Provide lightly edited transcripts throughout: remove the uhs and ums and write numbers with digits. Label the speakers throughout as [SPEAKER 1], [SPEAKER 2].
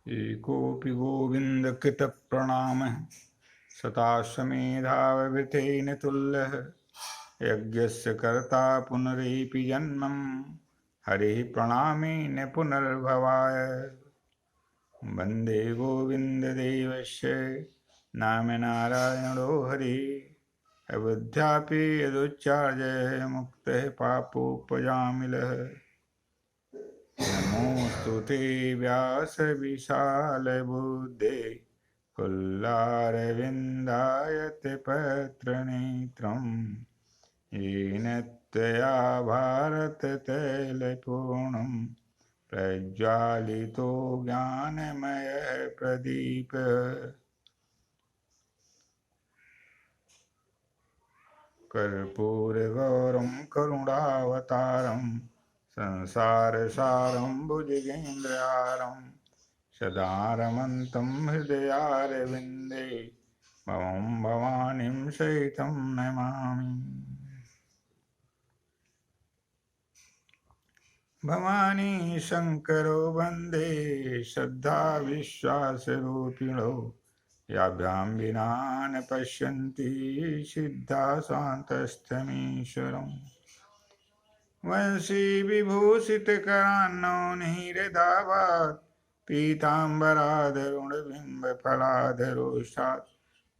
[SPEAKER 1] एकोऽपि गोविन्दकृतप्रणामः शताश्वमेधावभृतेन तुल्यः यज्ञस्य कर्ता पुनरेपि जन्मं हरिः प्रणामेन पुनर्भवाय वन्दे गोविन्ददेवस्य नाम नारायणो हरिः अवध्यापि यदुच्चार्य मुक्तः पापोपजामिलः नमोऽस्तु ते व्यासविशालबुद्धे कुल्लारविन्दायते पत्रनेत्रम् येन त्वया भारततैलपूर्णं प्रज्वालितो ज्ञानमयः प्रदीपः कर्पूरगौरं करुणावतारं संसारसारं भुजगेन्द्रहारं सदा रमन्तं हृदयारविन्दे भवं भवानीं सहितं नमामि। भवानी शङ्करो वन्दे श्रद्धा विश्वासरूपिणो याभ्यां विना न पश्यन्ति सिद्धा शान्तस्थमीश्वरम् वंशी विभूषितकरान्नौनीरदावात् पीताम्बराधरुणबिम्बफलाधरोषात्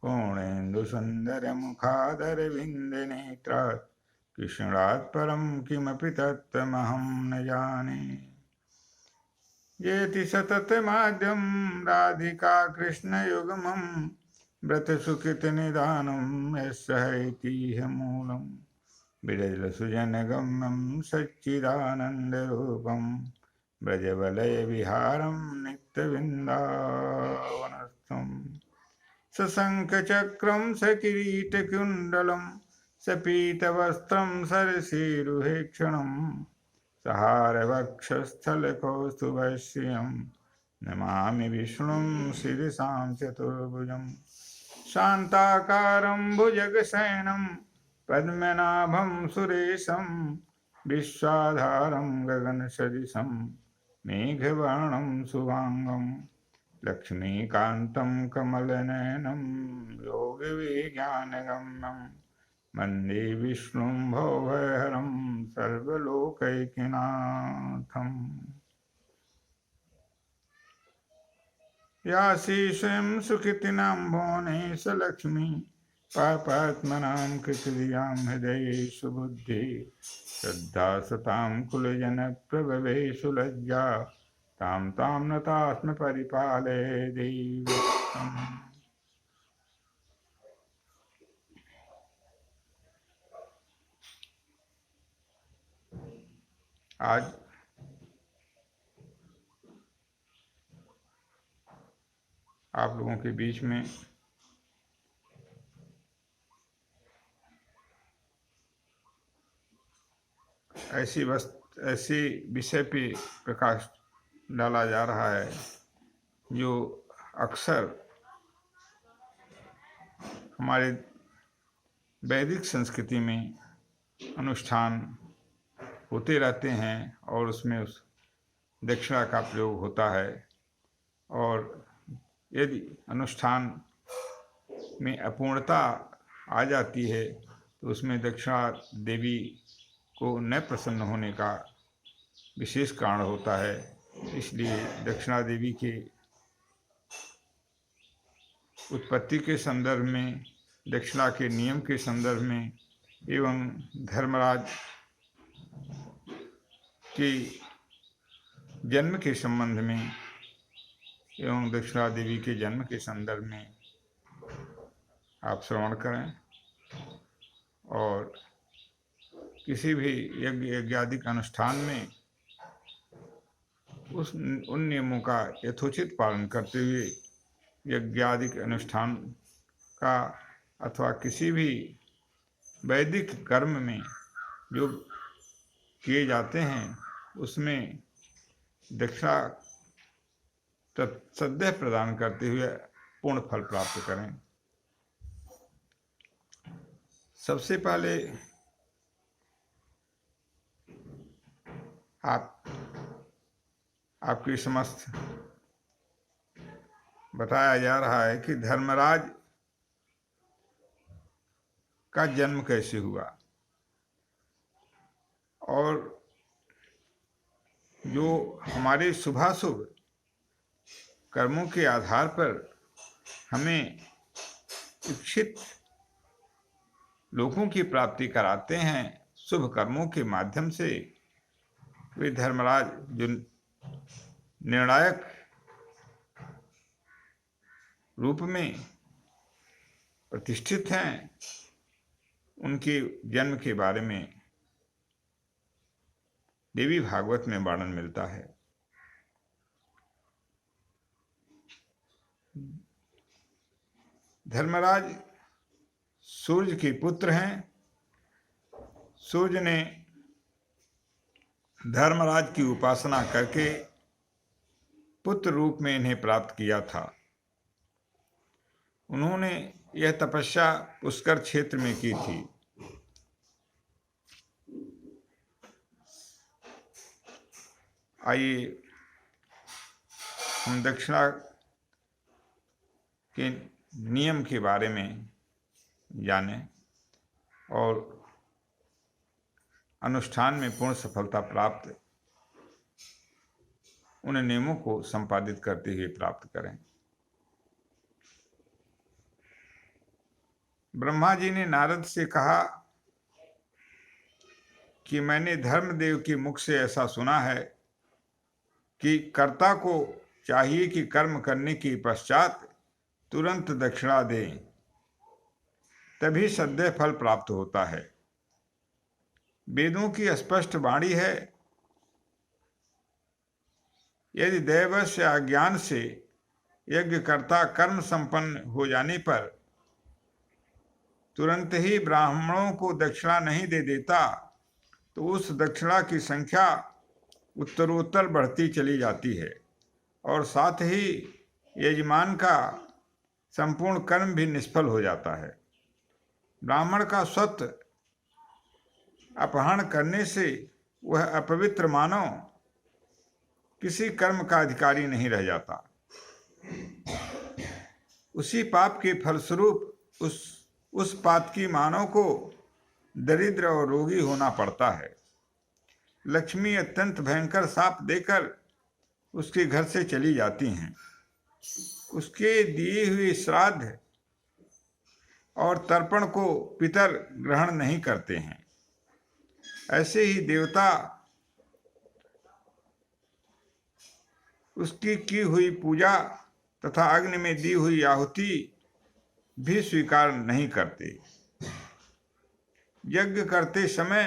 [SPEAKER 1] पूर्णेन्दुसुन्दरमुखादरविन्दनेत्रात् कृष्णात् परं किमपि तत्त्वमहं न जाने। येति सततमाद्यं राधिका कृष्णयुग्मं व्रतसुकृतनिदानं यस्य हैतीह मूलम् विरजसुजनगम्यं सच्चिदानन्दरूपं व्रजवलयविहारं नित्यवृन्दावनस्थम् सशङ्खचक्रं सकिरीटकुण्डलं सपीतवस्त्रं सरसीरुहेक्षणं सहारवक्षस्थलकौस्तुभश्रियं नमामि विष्णुं शिरसां चतुर्भुजं शान्ताकारं भुजगशयनं पद्मनाभं सुरेशं विश्वाधारं गगनसदृशं मेघवर्णं शुभांगं लक्ष्मीकान्तं कमलनयनं योगविज्ञानगम्यं वन्दे विष्णुं भवभयहरं सर्वलोकैकनाथम्। या श्रीशं सुकृतिनां भुवने स लक्ष्मी पापात्मनां कृतधियां हृदयेषु बुद्धि श्रद्धा सतां कुलजनप्रभवेषु लज्जा तां तां नतास्म परिपालय देवी। आज आप लोगों के बीच में ऐसी विषय पे प्रकाश डाला जा रहा है जो अक्सर हमारे वैदिक संस्कृति में अनुष्ठान होते रहते हैं और उसमें उस दक्षिणा का प्रयोग होता है। और यदि अनुष्ठान में अपूर्णता आ जाती है तो उसमें दक्षिणा देवी को न प्रसन्न होने का विशेष कारण होता है। इसलिए दक्षिणा देवी के उत्पत्ति के संदर्भ में, दक्षिणा के नियम के संदर्भ में एवं धर्मराज के जन्म के संबंध में एवं दक्षिणा देवी के जन्म के संदर्भ में आप श्रवण करें और किसी भी यज्ञ यज्ञादिक अनुष्ठान में उन नियमों का यथोचित पालन करते हुए यज्ञादिक अनुष्ठान का अथवा किसी भी वैदिक कर्म में जो किए जाते हैं उसमें दक्षिणा सदैव प्रदान करते हुए पूर्ण फल प्राप्त करें। सबसे पहले आपकी समस्त बताया जा रहा है कि धर्मराज का जन्म कैसे हुआ और जो हमारे शुभाशुभ कर्मों के आधार पर हमें इच्छित लोगों की प्राप्ति कराते हैं शुभ कर्मों के माध्यम से, वे धर्मराज जो निर्णायक रूप में प्रतिष्ठित हैं, उनके जन्म के बारे में देवी भागवत में वर्णन मिलता है। धर्मराज सूर्य के पुत्र हैं। सूर्य ने धर्मराज की उपासना करके पुत्र रूप में इन्हें प्राप्त किया था। उन्होंने यह तपस्या पुष्कर क्षेत्र में की थी। आइए हम दक्षिणा के नियम के बारे में जानें और अनुष्ठान में पूर्ण सफलता प्राप्त उन नियमों को संपादित करते हुए प्राप्त करें। ब्रह्मा जी ने नारद से कहा कि मैंने धर्मदेव के मुख से ऐसा सुना है कि कर्ता को चाहिए कि कर्म करने के पश्चात तुरंत दक्षिणा दें, तभी सद्य फल प्राप्त होता है। वेदों की स्पष्ट वाणी है, यदि दैव से अज्ञान से यज्ञ कर्ता कर्म संपन्न हो जाने पर तुरंत ही ब्राह्मणों को दक्षिणा नहीं दे देता तो उस दक्षिणा की संख्या उत्तरोत्तर बढ़ती चली जाती है और साथ ही यजमान का संपूर्ण कर्म भी निष्फल हो जाता है। ब्राह्मण का स्वत्व अपहरण करने से वह अपवित्र मानव किसी कर्म का अधिकारी नहीं रह जाता। उसी पाप के फलस्वरूप उस पातकी मानव को दरिद्र और रोगी होना पड़ता है। लक्ष्मी अत्यंत भयंकर शाप देकर उसके घर से चली जाती हैं। उसके दिए हुए श्राद्ध और तर्पण को पितर ग्रहण नहीं करते हैं। ऐसे ही देवता उसकी की हुई पूजा तथा अग्नि में दी हुई आहुति भी स्वीकार नहीं करते। यज्ञ करते समय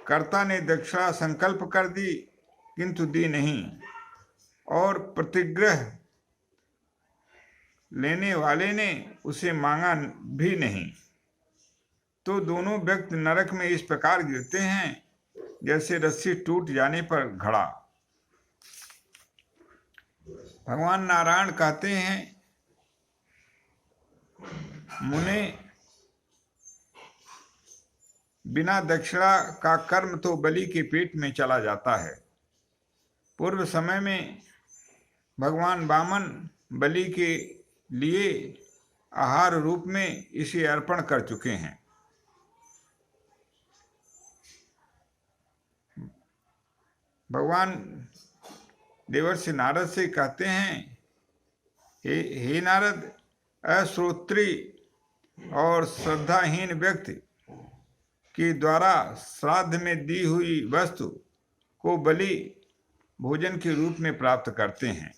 [SPEAKER 1] कर्ता ने दक्षिणा संकल्प कर दी किंतु दी नहीं और प्रतिग्रह लेने वाले ने उसे मांगा भी नहीं, तो दोनों व्यक्ति नरक में इस प्रकार गिरते हैं जैसे रस्सी टूट जाने पर घड़ा। भगवान नारायण कहते हैं, मुने बिना दक्षिणा का कर्म तो बलि के पेट में चला जाता है। पूर्व समय में भगवान वामन बलि के लिए आहार रूप में इसे अर्पण कर चुके हैं। भगवान देवर्षि नारद से कहते हैं, हे नारद, अश्रोत्री और श्रद्धाहीन व्यक्ति के द्वारा श्राद्ध में दी हुई वस्तु को बलि भोजन के रूप में प्राप्त करते हैं।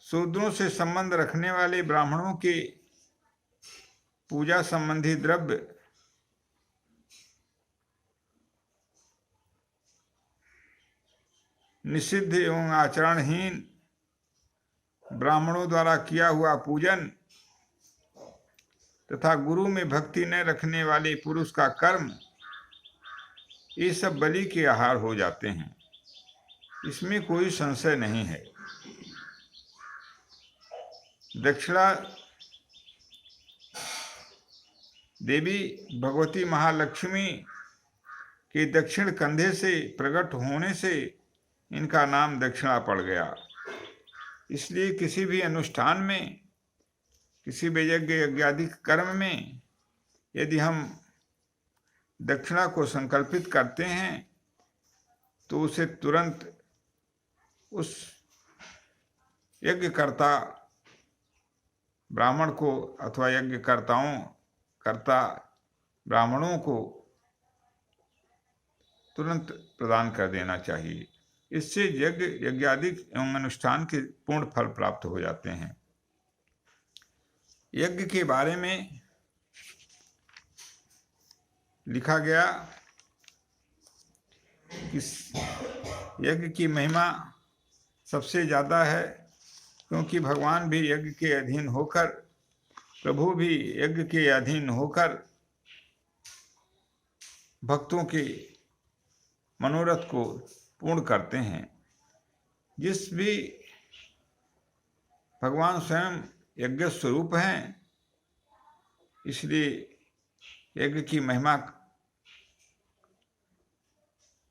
[SPEAKER 1] शूद्रों से संबंध रखने वाले ब्राह्मणों के पूजा संबंधी द्रव्य निषिद्ध एवं आचरणहीन ब्राह्मणों द्वारा किया हुआ पूजन तथा गुरु में भक्ति न रखने वाले पुरुष का कर्म, ये सब बलि के आहार हो जाते हैं। इसमें कोई संशय नहीं है। दक्षिणा देवी भगवती महालक्ष्मी के दक्षिण कंधे से प्रकट होने से इनका नाम दक्षिणा पड़ गया। इसलिए किसी भी अनुष्ठान में, किसी भी यज्ञ यज्ञादि कर्म में यदि हम दक्षिणा को संकल्पित करते हैं तो उसे तुरंत उस यज्ञकर्ता ब्राह्मण को अथवा कर्ता ब्राह्मणों को तुरंत प्रदान कर देना चाहिए। इससे यज्ञ यज्ञादि एवं अनुष्ठान के पूर्ण फल प्राप्त हो जाते हैं। यज्ञ के बारे में लिखा गया कि यज्ञ की महिमा सबसे ज़्यादा है, क्योंकि भगवान भी यज्ञ के अधीन होकर, प्रभु भी यज्ञ के अधीन होकर भक्तों के मनोरथ को पूर्ण करते हैं। जिस भी भगवान स्वयं यज्ञ स्वरूप हैं, इसलिए यज्ञ की महिमा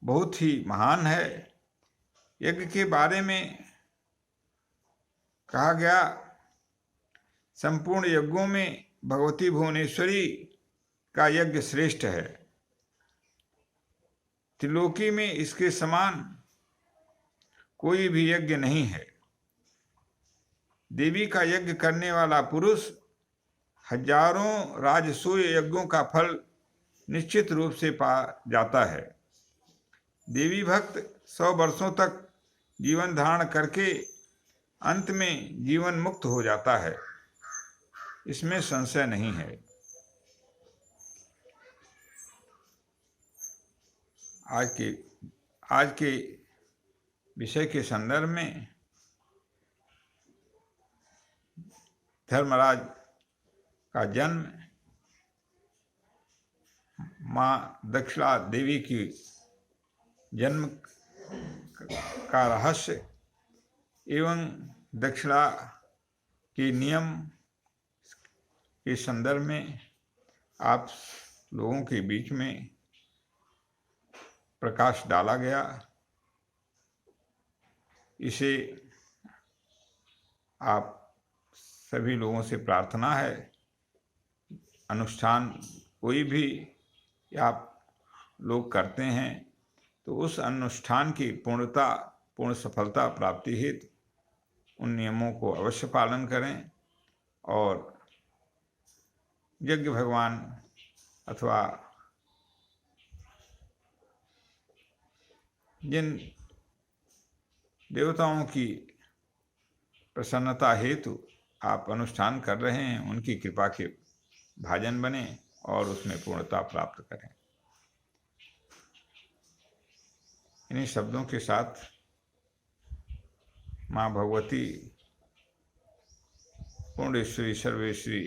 [SPEAKER 1] बहुत ही महान है। यज्ञ के बारे में कहा गया, संपूर्ण यज्ञों में भगवती भुवनेश्वरी का यज्ञ श्रेष्ठ है। त्रिलोकी में इसके समान कोई भी यज्ञ नहीं है। देवी का यज्ञ करने वाला पुरुष हजारों राजसूय यज्ञों का फल निश्चित रूप से पा जाता है। देवी भक्त 100 वर्षों तक जीवन धारण करके अंत में जीवन मुक्त हो जाता है, इसमें संशय नहीं है। आज के विषय के संदर्भ में धर्मराज का जन्म, माँ दक्षिणा देवी की जन्म का रहस्य एवं दक्षिणा के नियम के संदर्भ में आप लोगों के बीच में प्रकाश डाला गया। इसे आप सभी लोगों से प्रार्थना है, अनुष्ठान कोई भी आप लोग करते हैं तो उस अनुष्ठान की पूर्ण सफलता प्राप्ति हेतु उन नियमों को अवश्य पालन करें और यज्ञ भगवान अथवा जिन देवताओं की प्रसन्नता हेतु आप अनुष्ठान कर रहे हैं, उनकी कृपा के भाजन बने और उसमें पूर्णता प्राप्त करें। इन्हीं शब्दों के साथ माँ भगवती पूर्णेश्वरी सर्वेश्वरी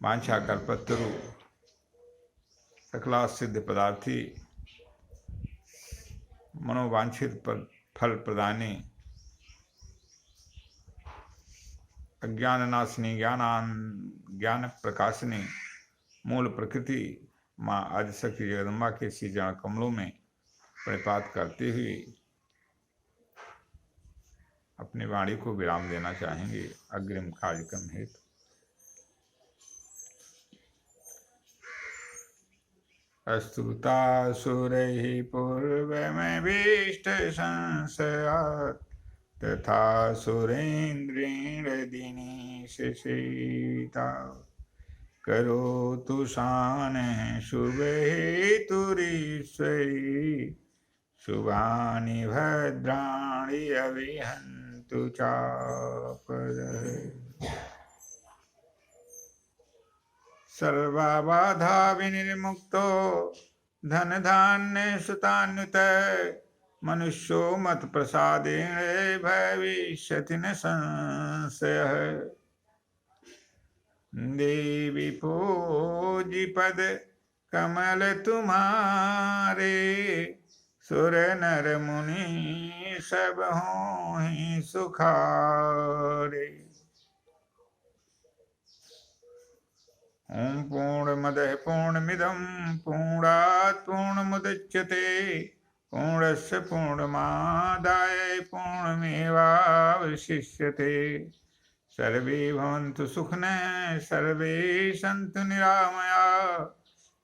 [SPEAKER 1] वांछा कल्पतरु सकला सिद्ध पदार्थी मनोवांछित फल प्रदानी अज्ञाननाशिनी ज्ञान प्रकाशिनी मूल प्रकृति माँ आदिशक्ति जगदम्बा के श्री चरण कमलों में प्रणिपात करते हुए अपनी वाणी को विराम देना चाहेंगे अग्रिम कार्यक्रम हेतु। अस्तुतासुरैः पूर्वमभीष्ट संशयात् तथा सुरेन्द्रेण दिनेशसेविता करोतु शानः शुभहेतुरीश्वरी शुभानि भद्राणि अविहन्तु चापदः। सर्वबाधा विनिर्मुक्तो धनधान्य सुतान्वित मनुष्यो मत प्रसादेन भविष्यति न संशयः। देवी पूजी पद कमल तुम्हारे सुर नर मुनि सब हों सुखारे। ओम पूर्णमदः पूर्णमिदं पूर्णात् पूर्णमुदच्यते पूर्णस्य पूर्णमादाय पूर्णमेवावशिष्यते। सर्वे भवन्तु सुखिनः सर्वे सन्तु निरामया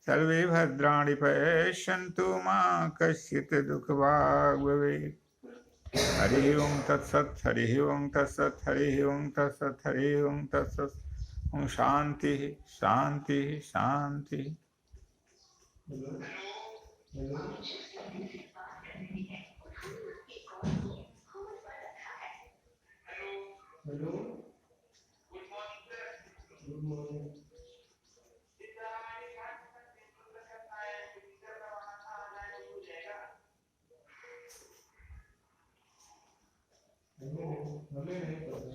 [SPEAKER 1] सर्वे भद्राणि पश्यन्तु मा कश्चित् दुःखभाग् भवेत्। हरि ओं तत्सत् हरि ओं तत्सत् हरि ओं तत्सत् हरि ओं तत्सत्। ओम शांति शांति शांति। Hello, good morning. हमें नहीं पता।